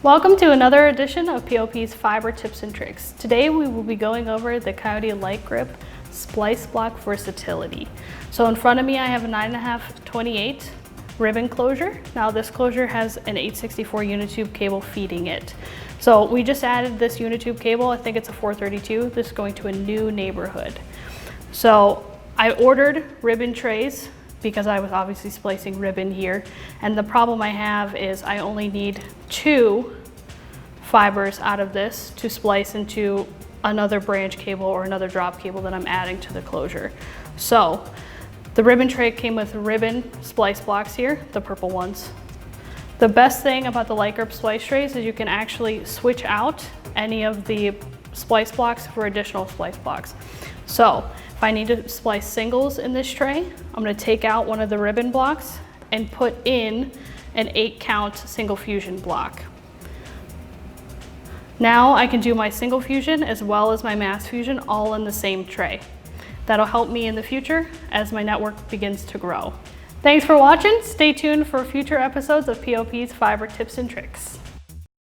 Welcome to another edition of POP's Fiber Tips and Tricks. Today we will be going over the COYOTE Light Grip Splice Block Versatility. So in front of me I have a 9.5/28 ribbon closure. Now this closure has an 864 unitube cable feeding it. So we just added this unitube cable, I think it's a 432. This is going to a new neighborhood. So I ordered ribbon trays because I was obviously splicing ribbon here. And the problem I have is I only need 2 fibers out of this to splice into another branch cable or another drop cable that I'm adding to the closure. So the ribbon tray came with ribbon splice blocks here, the purple ones. The best thing about the Light Grip splice trays is you can actually switch out any of the splice blocks for additional splice blocks. So if I need to splice singles in this tray, I'm going to take out one of the ribbon blocks and put in an 8-count single fusion block. Now I can do my single fusion as well as my mass fusion all in the same tray. That'll help me in the future as my network begins to grow. Thanks for watching. Stay tuned for future episodes of POP's Fiber Tips and Tricks.